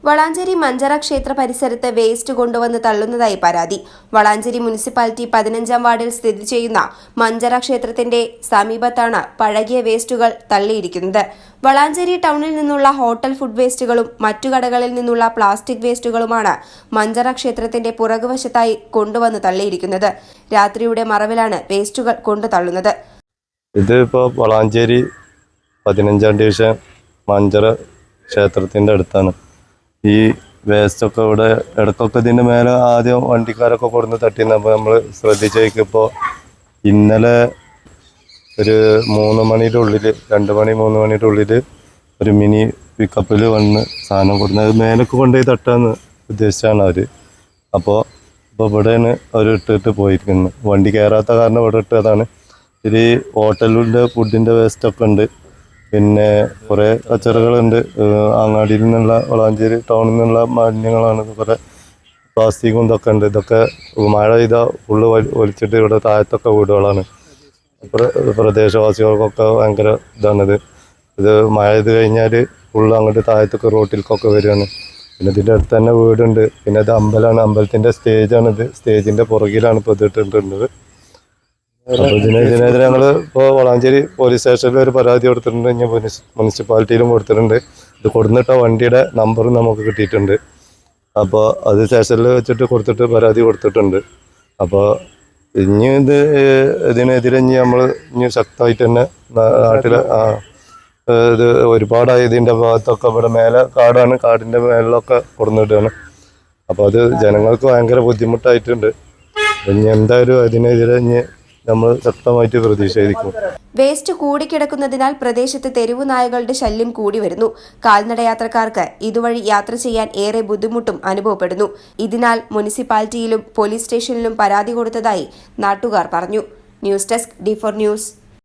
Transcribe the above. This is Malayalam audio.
വളാഞ്ചേരി മഞ്ചറ ക്ഷേത്ര പരിസരത്ത് വേസ്റ്റ് കൊണ്ടുവന്ന് തള്ളുന്നതായി പരാതി. വളാഞ്ചേരി മുനിസിപ്പാലിറ്റി 15-ാം വാർഡിൽ സ്ഥിതി ചെയ്യുന്ന മഞ്ചറ ക്ഷേത്രത്തിന്റെ സമീപത്താണ് പഴകിയ വേസ്റ്റുകൾ തള്ളിയിരിക്കുന്നത്. വളാഞ്ചേരി ടൗണിൽ നിന്നുള്ള ഹോട്ടൽ ഫുഡ് വേസ്റ്റുകളും മറ്റു കടകളിൽ നിന്നുള്ള പ്ലാസ്റ്റിക് വേസ്റ്റുകളുമാണ് മഞ്ചറ ക്ഷേത്രത്തിന്റെ പുറകുവശത്തായി കൊണ്ടുവന്ന് തള്ളിയിരിക്കുന്നത്. രാത്രിയുടെ മറവിലാണ് വേസ്റ്റുകൾ കൊണ്ടു തള്ളുന്നത്. ഇതിപ്പോൾ വളാഞ്ചേരി 15-ാം ഡിവിഷൻ മഞ്ചറ ക്ഷേത്രത്തിന്റെ അടുത്താണ്. ഈ വേസ്റ്റൊക്കെ ഇവിടെ ഇടയ്ക്കൊക്കെ ഇതിൻ്റെ മേലെ ആദ്യം വണ്ടിക്കാരൊക്കെ കൊടുന്ന് തട്ടിന്നപ്പോൾ നമ്മൾ ശ്രദ്ധിച്ചേക്കിപ്പോൾ ഇന്നലെ ഒരു 3 മണിയുടെ ഉള്ളിൽ 2 മണി 3 മണിയുടെ ഉള്ളിൽ ഒരു മിനി പിക്കപ്പിൽ വന്ന് സാധനം കൊടുക്കുന്നത് മേലൊക്കെ കൊണ്ടുപോയി തട്ടാന്ന് ഉദ്ദേശിച്ചാണ് അവർ. അപ്പോൾ ഇവിടെയാണ് അവർ ഇട്ടിട്ട് പോയിരിക്കുന്നത്. വണ്ടി കയറാത്ത കാരണം ഇവിടെ ഇട്ടതാണ്. ഇത് ഹോട്ടലിൻ്റെ ഫുഡിൻ്റെ വേസ്റ്റൊക്കെ ഉണ്ട്. പിന്നെ കുറേ കച്ചറകളുണ്ട്. അങ്ങാടിയിൽ നിന്നുള്ള വളാഞ്ചേരി ടൗണിൽ നിന്നുള്ള മാലിന്യങ്ങളാണ്. കുറേ പ്ലാസ്റ്റിക്കും ഇതൊക്കെ ഉണ്ട്. ഇതൊക്കെ മഴ പെയ്താൽ ഫുള്ള് ഒലിച്ചിട്ട് ഇവിടെ താഴത്തൊക്കെ വീടുകളാണ്. പ്രദേശവാസികൾക്കൊക്കെ ഭയങ്കര ഇതാണിത്. ഇത് മഴ ചെയ്ത് കഴിഞ്ഞാൽ ഫുള്ള് അങ്ങോട്ട് താഴത്തൊക്കെ റോട്ടിലേക്കൊക്കെ വരികയാണ്. പിന്നെ ഇതിൻ്റെ അടുത്ത് തന്നെ വീടുണ്ട്. പിന്നെ ഇത് അമ്പലമാണ്. അമ്പലത്തിൻ്റെ സ്റ്റേജാണിത്. സ്റ്റേജിൻ്റെ പുറകിലാണ് ഇപ്പോൾ ഇതിട്ടിട്ടുള്ളത്. അപ്പോൾ ഇതിനെതിരെ ഞങ്ങൾ ഇപ്പോൾ വളാഞ്ചേരി പോലീസ് സ്റ്റേഷനിൽ ഒരു പരാതി കൊടുത്തിട്ടുണ്ട്. ഇനി മുനിസിപ്പാലിറ്റിയിലും കൊടുത്തിട്ടുണ്ട്. ഇത് കൊടുത്തിട്ട വണ്ടിയുടെ നമ്പറും നമുക്ക് കിട്ടിയിട്ടുണ്ട്. അപ്പോൾ അത് സ്റ്റേഷനിൽ വെച്ചിട്ട് കൊടുത്തിട്ട് പരാതി കൊടുത്തിട്ടുണ്ട്. അപ്പോൾ ഇനി ഇതിനെതിരെ നമ്മൾ ശക്തമായിട്ട് തന്നെ നാട്ടിലെ ഇത് ഒരുപാടായി ഇതിൻ്റെ ഭാഗത്തൊക്കെ ഇവിടെ മേലെ കാടാണ്. കാടിൻ്റെ മേളിലൊക്കെ കൊടുന്നിട്ടാണ്. അപ്പോൾ അത് ജനങ്ങൾക്ക് ഭയങ്കര ബുദ്ധിമുട്ടായിട്ടുണ്ട്. ഇനി എന്തായാലും അതിനെതിരെ ഇനി നമ്മൾ ശക്തമായിട്ട് പ്രതിഷേധിക്കും. വേസ്റ്റ് കൂടിക്കിടക്കുന്നതിനാൽ പ്രദേശത്ത് തെരുവു നായകളുടെ ശല്യം കൂടി വരുന്നു. കാൽനടയാത്രക്കാർക്ക് ഇതുവഴി യാത്ര ചെയ്യാൻ ഏറെ ബുദ്ധിമുട്ടും അനുഭവപ്പെടുന്നു. ഇതിനാൽ മുനിസിപ്പാലിറ്റിയിലും പോലീസ് സ്റ്റേഷനിലും പരാതി കൊടുത്തതായി നാട്ടുകാർ പറഞ്ഞു. News desk D4 news.